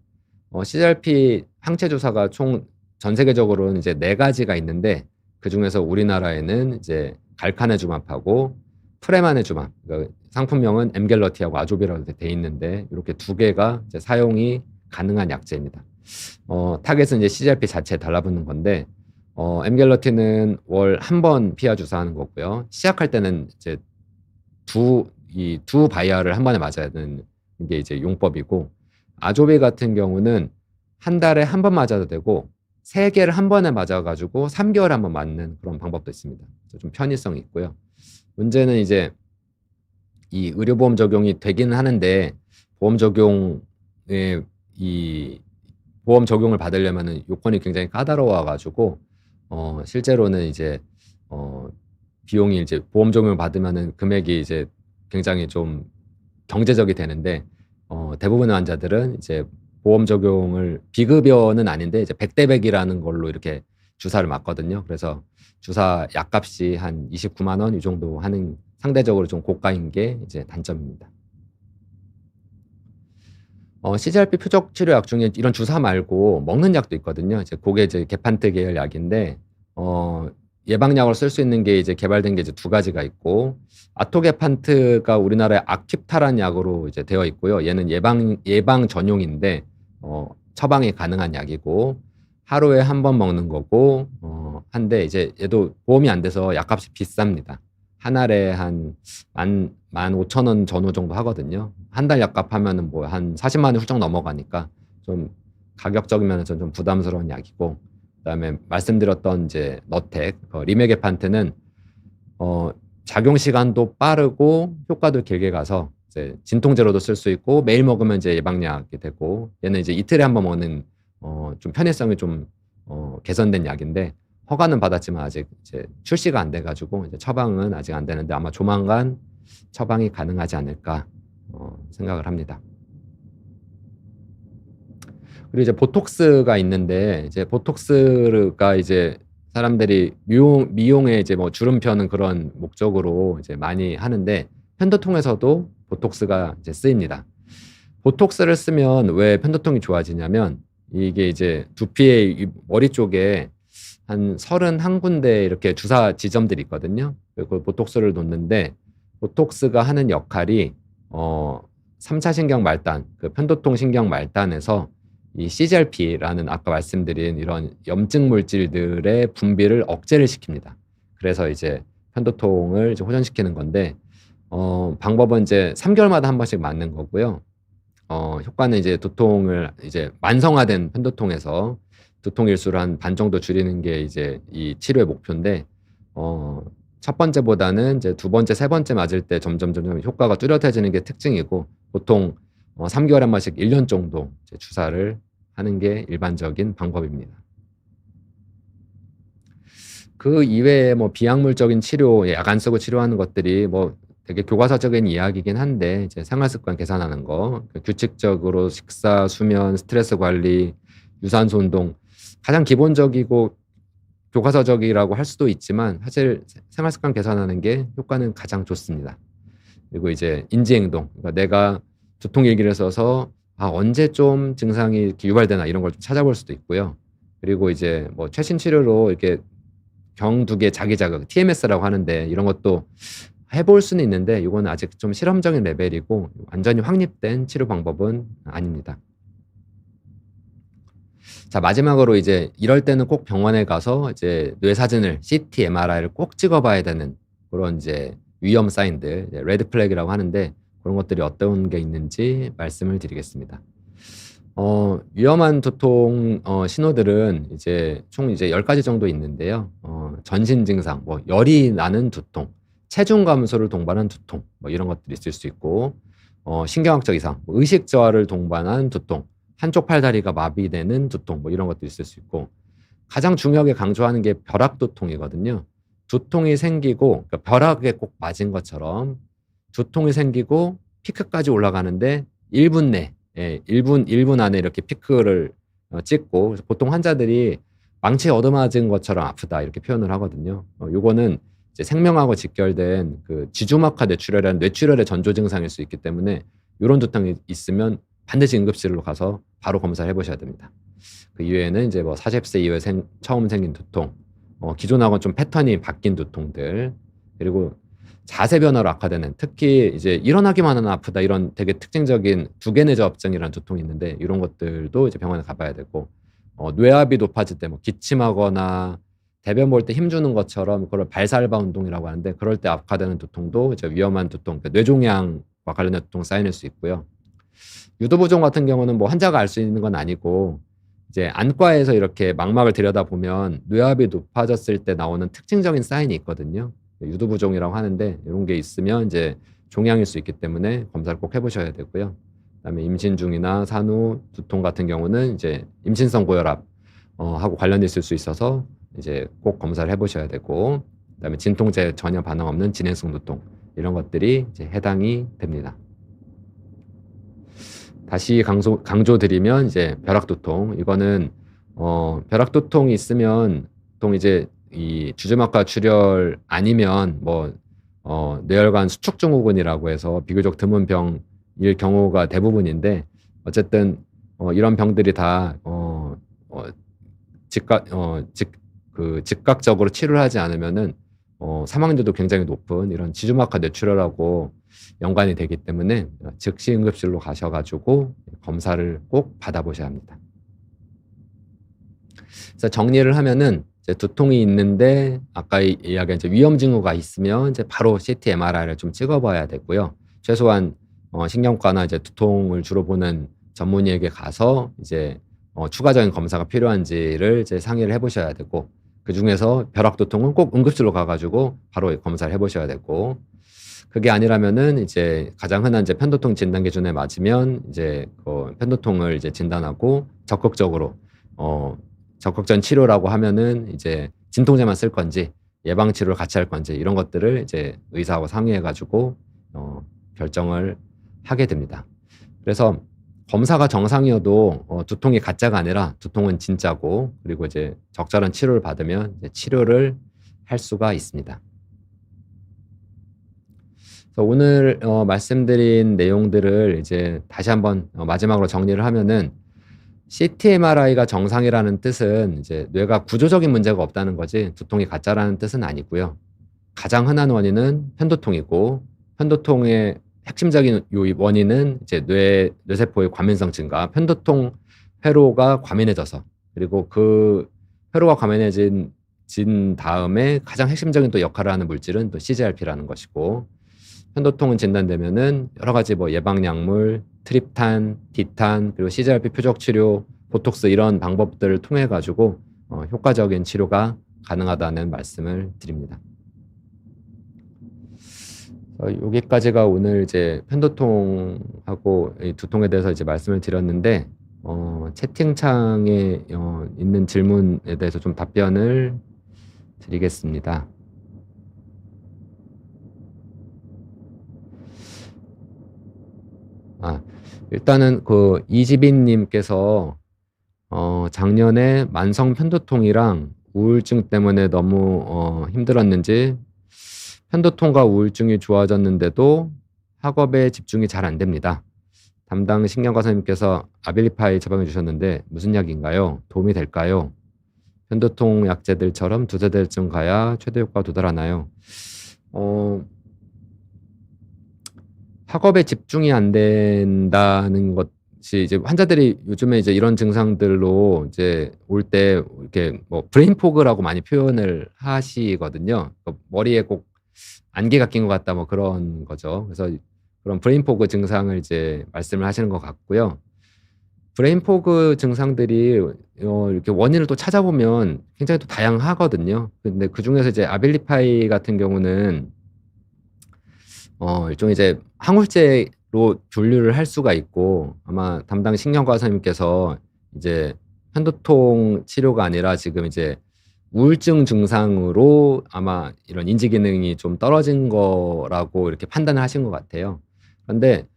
CGRP 항체 주사가 총 전 세계적으로는 이제 4가지가 있는데, 그 중에서 우리나라에는 이제 갈카네주맙하고 프레마네주맙, 그러니까 상품명은 엠겔러티하고 아조비라고 돼 있는데, 이렇게 2개가 이제 사용이 가능한 약제입니다. 타겟은 이제 CGRP 자체에 달라붙는 건데, 엠겔러티는 월 1번 피하 주사하는 거고요. 시작할 때는 이제 두 바이아를 한 번에 맞아야 되는 게 이제 용법이고, 아조비 같은 경우는 한 달에 1번 맞아도 되고 3개를 한 번에 맞아가지고 3개월에 한 번 맞는 그런 방법도 있습니다. 좀 편의성이 있고요. 문제는 이제 이 의료보험 적용이 되긴 하는데, 보험 적용에 이 보험 적용을 받으려면은 요건이 굉장히 까다로워가지고, 실제로는 이제 비용이 이제 보험 적용을 받으면은 금액이 이제 굉장히 좀 경제적이 되는데, 대부분의 환자들은 이제 보험 적용을, 비급여는 아닌데 이제 100대 100이라는 걸로 이렇게 주사를 맞거든요. 그래서 주사 약값이 한 29만 원 이 정도 하는, 상대적으로 좀 고가인 게 이제 단점입니다. CGRP 표적 치료약 중에 이런 주사 말고 먹는 약도 있거든요. 이제 그게 이제 게판트 계열 약인데, 예방약으로 쓸 수 있는 게 이제 개발된 게 이제 2가지가 있고, 아토게판트가 우리나라에 아킵타라는 약으로 이제 되어 있고요. 얘는 예방 전용인데, 처방이 가능한 약이고, 하루에 1번 먹는 거고, 한데 이제 얘도 보험이 안 돼서 약값이 비쌉니다. 한 알에 한 15,000원 전후 정도 하거든요. 한 달 약값 하면은 뭐 한 40만 원 훌쩍 넘어가니까 좀 가격적인 면에서 좀 부담스러운 약이고, 그다음에 말씀드렸던 이제 너텍, 리메게판트는 작용 시간도 빠르고 효과도 길게 가서 이제 진통제로도 쓸 수 있고, 매일 먹으면 이제 예방약이 되고, 얘는 이제 이틀에 1번 먹는 좀 편의성이 좀 개선된 약인데, 허가는 받았지만 아직 이제 출시가 안 돼가지고 이제 처방은 아직 안 되는데, 아마 조만간 처방이 가능하지 않을까 생각을 합니다. 그리고 이제 보톡스가 있는데, 이제 보톡스가 이제 사람들이 미용에 이제 뭐 주름 펴는 그런 목적으로 이제 많이 하는데, 편도통에서도 보톡스가 이제 쓰입니다. 보톡스를 쓰면 왜 편두통이 좋아지냐면 이게 이제 두피의 이 머리 쪽에 한 31군데 이렇게 주사 지점들이 있거든요. 그 보톡스를 놓는데 보톡스가 하는 역할이 3차 신경 말단, 그 편두통 신경 말단에서 이 CGRP라는 아까 말씀드린 이런 염증 물질들의 분비를 억제를 시킵니다. 그래서 이제 편두통을 이제 호전시키는 건데 방법은 이제 3개월마다 한 번씩 맞는 거고요. 효과는 이제 두통을 이제 만성화된 편두통에서 두통 일수를 한 반 정도 줄이는 게 이제 이 치료의 목표인데 첫 번째보다는 이제 두 번째, 세 번째 맞을 때 점점 효과가 뚜렷해지는 게 특징이고 보통 3개월에 한 번씩 1년 정도 이제 주사를 하는 게 일반적인 방법입니다. 그 이외에 뭐 비약물적인 치료, 약 안 쓰고 치료하는 것들이 뭐 되게 교과서적인 이야기이긴 한데 이제 생활습관 개선하는 거, 규칙적으로 식사, 수면, 스트레스 관리, 유산소 운동 가장 기본적이고 교과서적이라고 할 수도 있지만 사실 생활습관 개선하는 게 효과는 가장 좋습니다. 그리고 이제 인지행동, 그러니까 내가 두통 일기를 써서 언제 좀 증상이 이렇게 유발되나 이런 걸 좀 찾아볼 수도 있고요. 그리고 이제 뭐 최신 치료로 이렇게 경두개 자기자극, TMS라고 하는데 이런 것도 해볼 수는 있는데 이건 아직 좀 실험적인 레벨이고 완전히 확립된 치료 방법은 아닙니다. 자, 마지막으로 이제 이럴 때는 꼭 병원에 가서 이제 뇌 사진을 CT, MRI를 꼭 찍어봐야 되는 그런 이제 위험 사인들, 레드 플래그라고 하는데 그런 것들이 어떤 게 있는지 말씀을 드리겠습니다. 위험한 두통 신호들은 이제 총 이제 10가지 정도 있는데요. 전신 증상, 뭐 열이 나는 두통, 체중 감소를 동반한 두통, 뭐 이런 것들이 있을 수 있고, 신경학적 이상, 뭐 의식 저하를 동반한 두통, 한쪽 팔다리가 마비되는 두통, 뭐 이런 것도 있을 수 있고, 가장 중요하게 강조하는 게 벼락두통이거든요. 두통이 생기고, 그러니까 벼락에 꼭 맞은 것처럼 두통이 생기고 피크까지 올라가는데 1분 내, 1분 안에 이렇게 피크를 찍고, 보통 환자들이 망치에 얻어맞은 것처럼 아프다 이렇게 표현을 하거든요. 요거는 이제 생명하고 직결된 그 지주막하 뇌출혈이라는 뇌출혈의 전조 증상일 수 있기 때문에 이런 두통이 있으면 반드시 응급실로 가서 바로 검사를 해보셔야 됩니다. 그 이외에는 이제 뭐 40세 이후에 처음 생긴 두통, 기존하고는 좀 패턴이 바뀐 두통들, 그리고 자세 변화로 악화되는, 특히 이제 일어나기만 하면 아프다 이런 되게 특징적인 두개내저업증이라는 두통이 있는데 이런 것들도 이제 병원에 가봐야 되고, 뇌압이 높아질 때 뭐 기침하거나 대변 볼 때 힘주는 것처럼 그걸 발살바 운동이라고 하는데 그럴 때 악화되는 두통도 이제 위험한 두통, 그러니까 뇌종양과 관련된 두통 사인일 수 있고요. 유두부종 같은 경우는 뭐 환자가 알 수 있는 건 아니고 이제 안과에서 이렇게 망막을 들여다보면 뇌압이 높아졌을 때 나오는 특징적인 사인이 있거든요. 유두부종이라고 하는데 이런 게 있으면 이제 종양일 수 있기 때문에 검사를 꼭 해보셔야 되고요. 그다음에 임신 중이나 산후 두통 같은 경우는 이제 임신성 고혈압 하고 관련돼 있을 수 있어서 이제 꼭 검사를 해보셔야 되고, 그다음에 진통제 전혀 반응 없는 진행성 두통 이런 것들이 이제 해당이 됩니다. 다시 강조드리면 이제 벼락두통, 이거는 벼락두통이 있으면 보통 이제 이 주주막하 출혈 아니면 뭐 뇌혈관 수축증후군이라고 해서 비교적 드문 병일 경우가 대부분인데, 어쨌든 이런 병들이 다 즉각적으로 치료를 하지 않으면은 사망률도 굉장히 높은 이런 지주막하 뇌출혈하고 연관이 되기 때문에 즉시 응급실로 가셔가지고 검사를 꼭 받아보셔야 합니다. 그래서 정리를 하면은 이제 두통이 있는데 아까 이야기한 이제 위험 징후가 있으면 이제 바로 CT, MRI를 좀 찍어봐야 되고요. 최소한 신경과나 이제 두통을 주로 보는 전문의에게 가서 이제 추가적인 검사가 필요한지를 이제 상의를 해보셔야 되고, 그 중에서 벼락두통은 꼭 응급실로 가가지고 바로 검사를 해보셔야 되고, 그게 아니라면은 이제 가장 흔한 이제 편두통 진단 기준에 맞으면 이제 그 편두통을 이제 진단하고 적극적으로 적극적인 치료라고 하면은 이제 진통제만 쓸 건지 예방 치료를 같이 할 건지 이런 것들을 이제 의사하고 상의해가지고 결정을 하게 됩니다. 그래서 검사가 정상이어도 두통이 가짜가 아니라 두통은 진짜고, 그리고 이제 적절한 치료를 받으면 이제 치료를 할 수가 있습니다. 그래서 그래서 오늘 말씀드린 내용들을 이제 다시 한번 마지막으로 정리를 하면은 CT MRI가 정상이라는 뜻은 이제 뇌가 구조적인 문제가 없다는 거지 두통이 가짜라는 뜻은 아니고요. 가장 흔한 원인은 편두통이고 편두통의 핵심적인 요 원인은 이제 뇌세포의 과민성 증가, 편두통 회로가 과민해져서 그리고 그 회로가 과민해진 다음에 가장 핵심적인 또 역할을 하는 물질은 또 CGRP라는 것이고 편두통은 진단되면은 여러 가지 뭐 예방약물, 트립탄, 디탄, 그리고 CGRP 표적 치료, 보톡스 이런 방법들을 통해 가지고 효과적인 치료가 가능하다는 말씀을 드립니다. 여기까지가 오늘 이제 편두통하고 이 두통에 대해서 이제 말씀을 드렸는데 채팅창에 있는 질문에 대해서 좀 답변을 드리겠습니다. 일단은 그 이지빈 님께서 작년에 만성 편두통이랑 우울증 때문에 너무 힘들었는지 편두통과 우울증이 좋아졌는데도 학업에 집중이 잘 안 됩니다. 담당 신경과 선생님께서 아빌리파이 처방해 주셨는데 무슨 약인가요? 도움이 될까요? 편두통 약제들처럼 두세 달쯤 가야 최대 효과가 도달하나요? 학업에 집중이 안 된다는 것이 이제 환자들이 요즘에 이제 이런 증상들로 이제 올 때 이렇게 뭐 브레인 포그라고 많이 표현을 하시거든요. 머리에 꼭 안개가 낀 것 같다 뭐 그런 거죠. 그래서 그런 브레인 포그 증상을 이제 말씀을 하시는 것 같고요. 브레인 포그 증상들이 이렇게 원인을 또 찾아보면 굉장히 또 다양하거든요. 근데 그중에서 이제 아빌리파이 같은 경우는 일종의 이제 항울제로 분류를 할 수가 있고 아마 담당 신경과 선생님께서 이제 편두통 치료가 아니라 지금 이제 우울증 증상으로 아마 이런 인지 기능이 좀 떨어진 거라고 이렇게 판단을 하신 것 같아요. 그런데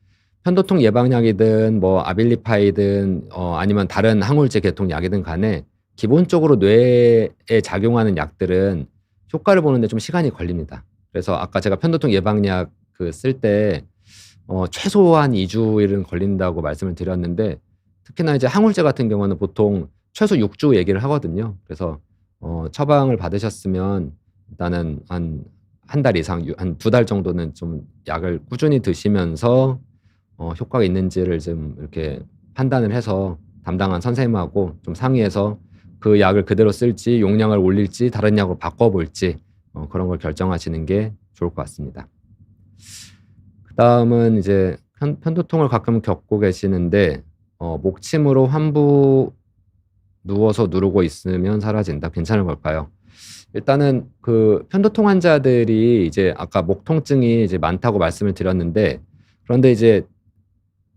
편두통 예방약이든 뭐 아빌리파이든 아니면 다른 항우울제 계통 약이든 간에 기본적으로 뇌에 작용하는 약들은 효과를 보는데 좀 시간이 걸립니다. 그래서 아까 제가 편두통 예방약 쓸 때 최소한 2주일은 걸린다고 말씀을 드렸는데 특히나 이제 항우울제 같은 경우는 보통 최소 6주 얘기를 하거든요. 그래서 처방을 받으셨으면 일단은 한 달 이상, 한 2달 정도는 좀 약을 꾸준히 드시면서 효과가 있는지를 좀 이렇게 판단을 해서 담당한 선생님하고 좀 상의해서 그 약을 그대로 쓸지 용량을 올릴지 다른 약으로 바꿔볼지 그런 걸 결정하시는 게 좋을 것 같습니다. 그다음은 이제 편두통을 가끔 겪고 계시는데 목침으로 환부 누워서 누르고 있으면 사라진다. 괜찮은 걸까요? 일단은 그 편두통 환자들이 이제 아까 목 통증이 이제 많다고 말씀을 드렸는데 그런데 이제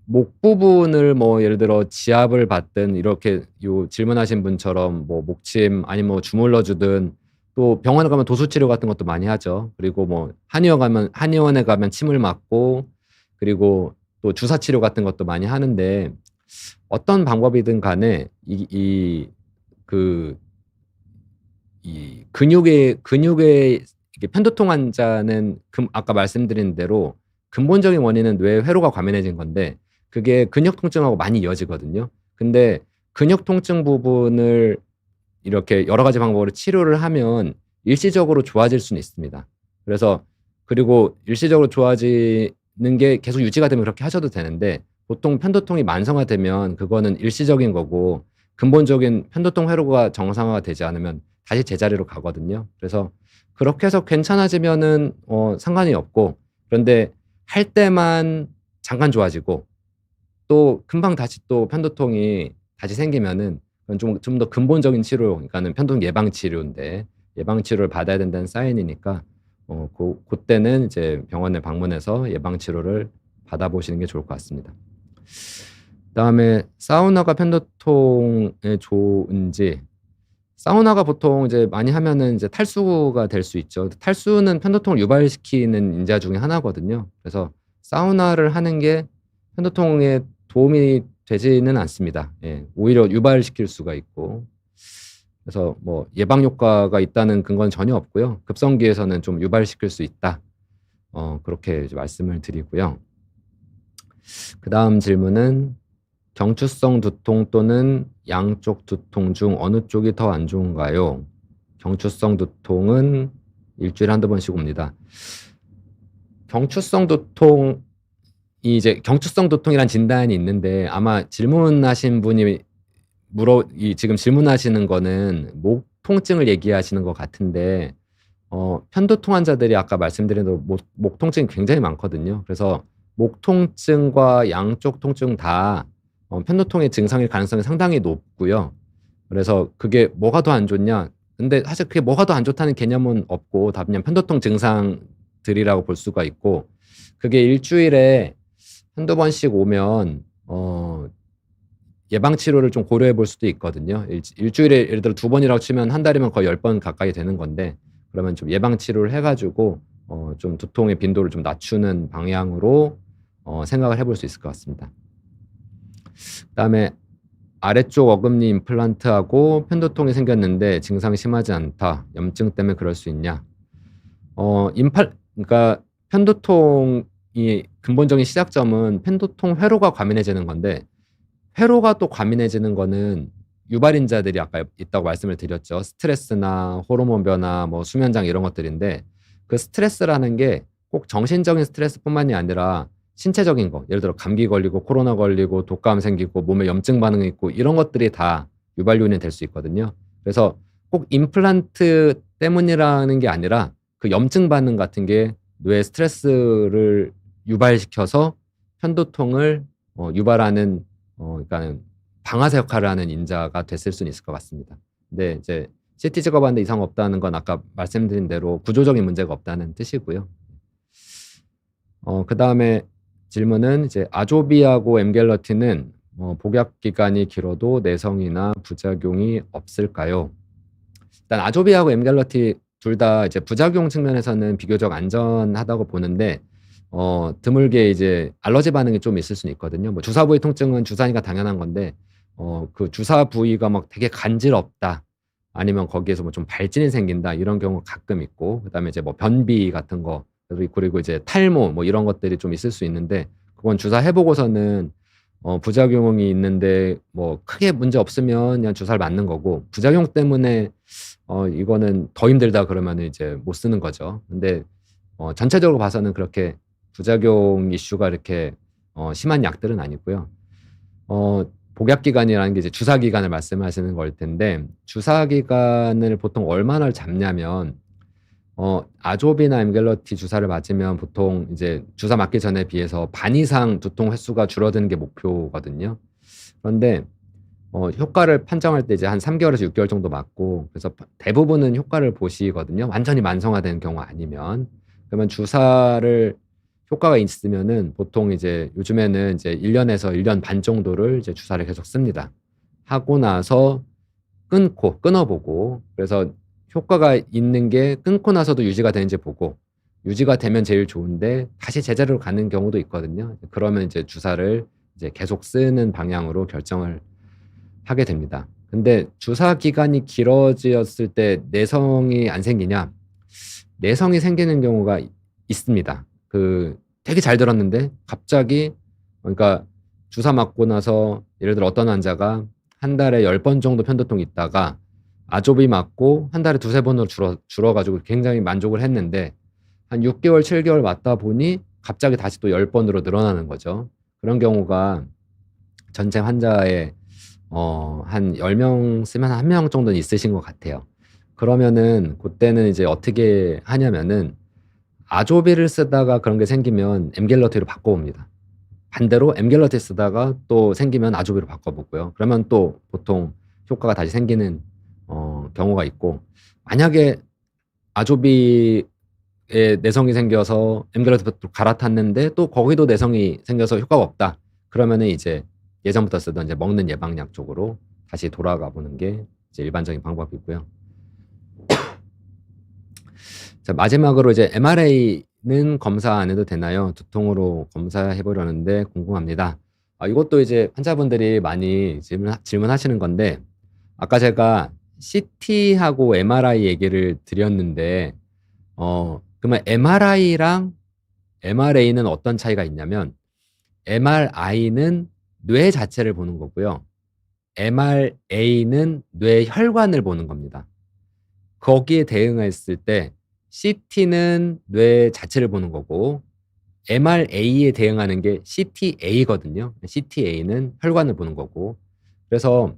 목 부분을 뭐 예를 들어 지압을 받든 이렇게 요 질문하신 분처럼 뭐 목침 아니면 뭐 주물러 주든 또 병원에 가면 도수 치료 같은 것도 많이 하죠. 그리고 뭐 한의원에 가면 침을 맞고 그리고 또 주사 치료 같은 것도 많이 하는데 어떤 방법이든 간에 근육의 이게 편두통 환자는 아까 말씀드린 대로 근본적인 원인은 뇌 회로가 과민해진 건데 그게 근육 통증하고 많이 이어지거든요. 근데 근육 통증 부분을 이렇게 여러 가지 방법으로 치료를 하면 일시적으로 좋아질 수는 있습니다. 그래서 그리고 일시적으로 좋아지는 게 계속 유지가 되면 그렇게 하셔도 되는데 보통 편두통이 만성화되면 그거는 일시적인 거고 근본적인 편두통 회로가 정상화가 되지 않으면 다시 제자리로 가거든요. 그래서 그렇게 해서 괜찮아지면은 상관이 없고 그런데 할 때만 잠깐 좋아지고 또 금방 다시 또 편두통이 다시 생기면은 그건 좀 더 근본적인 치료, 그러니까는 편두통 예방 치료인데 예방 치료를 받아야 된다는 사인이니까 그때는 이제 병원에 방문해서 예방 치료를 받아보시는 게 좋을 것 같습니다. 그다음에 사우나가 편두통에 좋은지 사우나가 보통 이제 많이 하면은 이제 탈수가 될 수 있죠. 탈수는 편두통을 유발시키는 인자 중에 하나거든요. 그래서 사우나를 하는 게 편두통에 도움이 되지는 않습니다. 예. 오히려 유발시킬 수가 있고. 그래서 뭐 예방 효과가 있다는 근거는 전혀 없고요. 급성기에서는 좀 유발시킬 수 있다. 그렇게 이제 말씀을 드리고요. 그다음 질문은 경추성 두통 또는 양쪽 두통 중 어느 쪽이 더 안 좋은가요? 경추성 두통은 일주일에 한두 번씩 옵니다. 경추성 두통이 이제 경추성 두통이란 진단이 있는데 아마 질문하신 분이 지금 질문하시는 거는 목 통증을 얘기하시는 것 같은데 편두통 환자들이 아까 말씀드린 대로 목 통증이 굉장히 많거든요. 그래서 목 통증과 양쪽 통증 다 편두통의 증상일 가능성이 상당히 높고요. 그래서 그게 뭐가 더 안 좋냐? 근데 사실 그게 뭐가 더 안 좋다는 개념은 없고 다 그냥 편두통 증상들이라고 볼 수가 있고 그게 일주일에 한두 번씩 오면 예방 치료를 좀 고려해 볼 수도 있거든요. 일주일에 예를 들어 두 번이라고 치면 한 달이면 거의 10번 가까이 되는 건데 그러면 좀 예방 치료를 해 가지고 좀 두통의 빈도를 좀 낮추는 방향으로 생각을 해볼 수 있을 것 같습니다. 그다음에 아래쪽 어금니 임플란트하고 편두통이 생겼는데 증상이 심하지 않다. 염증 때문에 그럴 수 있냐? 그러니까 편두통이 근본적인 시작점은 편두통 회로가 과민해지는 건데 회로가 또 과민해지는 거는 유발인자들이 아까 있다고 말씀을 드렸죠. 스트레스나 호르몬 변화, 뭐 수면장 이런 것들인데 그 스트레스라는 게 꼭 정신적인 스트레스뿐만이 아니라 신체적인 거, 예를 들어 감기 걸리고 코로나 걸리고 독감 생기고 몸에 염증 반응이 있고 이런 것들이 다 유발 요인이 될 수 있거든요. 그래서 꼭 임플란트 때문이라는 게 아니라 그 염증 반응 같은 게 뇌 스트레스를 유발시켜서 편두통을 유발하는 그러니까 방아쇠 역할을 하는 인자가 됐을 수는 있을 것 같습니다. 근데 이제 CT 찍어봤는데 이상 없다는 건 아까 말씀드린 대로 구조적인 문제가 없다는 뜻이고요. 그다음에 질문은 이제 아조비하고 엠겔러틴은 복약 기간이 길어도 내성이나 부작용이 없을까요? 일단 아조비하고 엠겔러틴 둘 다 이제 부작용 측면에서는 비교적 안전하다고 보는데 드물게 이제 알러지 반응이 좀 있을 수는 있거든요. 뭐 주사 부위 통증은 주사니까 당연한 건데 그 주사 부위가 막 되게 간지럽다. 아니면 거기에서 뭐 좀 발진이 생긴다. 이런 경우 가끔 있고 그다음에 이제 뭐 변비 같은 거 그리고 이제 탈모 뭐 이런 것들이 좀 있을 수 있는데 그건 주사해 보고서는 부작용이 있는데 뭐 크게 문제 없으면 그냥 주사를 맞는 거고 부작용 때문에 이거는 더 힘들다 그러면은 이제 못 쓰는 거죠. 근데 전체적으로 봐서는 그렇게 부작용 이슈가 이렇게 심한 약들은 아니고요. 복약 기간이라는 게 이제 주사 기간을 말씀하시는 걸 텐데 주사 기간을 보통 얼마나 잡냐면 아조비나 엠겔러티 주사를 맞으면 보통 이제 주사 맞기 전에 비해서 반 이상 두통 횟수가 줄어드는 게 목표거든요. 그런데 효과를 판정할 때 이제 한 3개월에서 6개월 정도 맞고 그래서 대부분은 효과를 보시거든요. 완전히 만성화되는 경우 아니면. 그러면 주사를 효과가 있으면은 보통 이제 요즘에는 이제 1년에서 1년 반 정도를 이제 주사를 계속 씁니다. 하고 나서 끊어보고 그래서 효과가 있는 게 끊고 나서도 유지가 되는지 보고 유지가 되면 제일 좋은데 다시 제자리로 가는 경우도 있거든요. 그러면 이제 주사를 이제 계속 쓰는 방향으로 결정을 하게 됩니다. 근데 주사 기간이 길어졌을 때 내성이 안 생기냐? 내성이 생기는 경우가 있습니다. 되게 잘 들었는데 갑자기 그러니까 주사 맞고 나서 예를 들어 어떤 환자가 한 달에 10번 정도 편두통이 있다가 아조비 맞고 한 달에 두세 번으로 줄어가지고 굉장히 만족을 했는데 한 6개월, 7개월 맞다 보니 갑자기 다시 또 10번으로 늘어나는 거죠. 그런 경우가 전체 환자의 한 10명 쓰면 한 1명 정도는 있으신 것 같아요. 그러면은 그때는 이제 어떻게 하냐면은 아조비를 쓰다가 그런 게 생기면 엠겔러티로 바꿔봅니다. 반대로 엠겔러티 쓰다가 또 생기면 아조비로 바꿔보고요. 그러면 또 보통 효과가 다시 생기는 경우가 있고 만약에 아조비에 내성이 생겨서 엠겔러티로 갈아탔는데 또 거기도 내성이 생겨서 효과가 없다. 그러면은 이제 예전부터 쓰던 이제 먹는 예방약 쪽으로 다시 돌아가 보는 게 이제 일반적인 방법이고요. 자, 마지막으로 이제 MRA는 검사 안 해도 되나요? 두통으로 검사해 보려는데 궁금합니다. 이것도 이제 환자분들이 많이 질문하시는 건데 아까 제가 CT하고 MRI 얘기를 드렸는데 그러면 MRI랑 MRA는 어떤 차이가 있냐면 MRI는 뇌 자체를 보는 거고요. MRA는 뇌 혈관을 보는 겁니다. 거기에 대응했을 때 CT는 뇌 자체를 보는 거고 MRA에 대응하는 게 CTA거든요. CTA는 혈관을 보는 거고. 그래서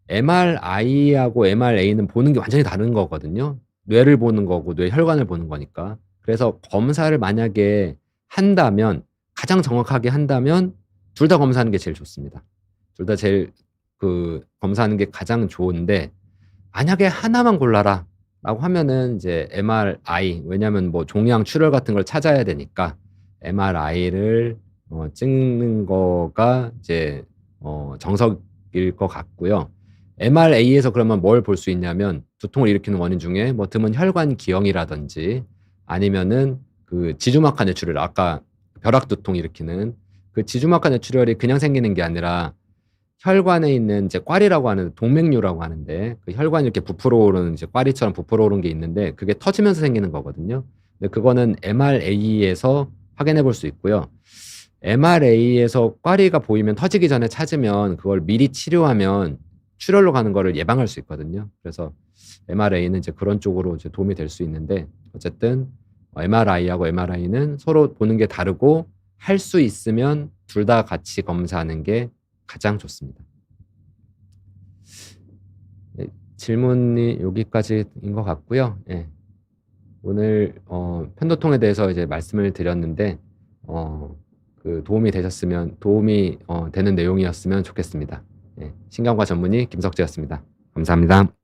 MRI하고 MRA는 보는 게 완전히 다른 거거든요. 뇌를 보는 거고 뇌 혈관을 보는 거니까. 그래서 검사를 만약에 한다면 가장 정확하게 한다면 둘 다 검사하는 게 제일 좋습니다. 둘 다 제일 검사하는 게 가장 좋은데 만약에 하나만 골라라라고 하면은 이제 MRI 왜냐하면 뭐 종양 출혈 같은 걸 찾아야 되니까 MRI를 찍는 거가 이제 정석일 것 같고요. MRA에서 그러면 뭘 볼 수 있냐면 두통을 일으키는 원인 중에 뭐 드문 혈관 기형이라든지 아니면은 지주막하 뇌출혈 아까 벼락 두통 일으키는 지주막하 뇌출혈이 그냥 생기는 게 아니라 혈관에 있는 이제 꽈리라고 하는 동맥류라고 하는데 혈관이 이렇게 부풀어 오르는 이제 꽈리처럼 부풀어 오르는 게 있는데 그게 터지면서 생기는 거거든요. 근데 그거는 MRA에서 확인해 볼 수 있고요. MRA에서 꽈리가 보이면 터지기 전에 찾으면 그걸 미리 치료하면 출혈로 가는 거를 예방할 수 있거든요. 그래서 MRA는 이제 그런 쪽으로 이제 도움이 될 수 있는데 어쨌든 MRI하고 MRI는 서로 보는 게 다르고 할 수 있으면 둘 다 같이 검사하는 게 가장 좋습니다. 네, 질문이 여기까지인 것 같고요. 예. 오늘 편도통에 대해서 이제 말씀을 드렸는데 도움이 되는 내용이었으면 좋겠습니다. 예, 신경과 전문의 김석재였습니다. 감사합니다.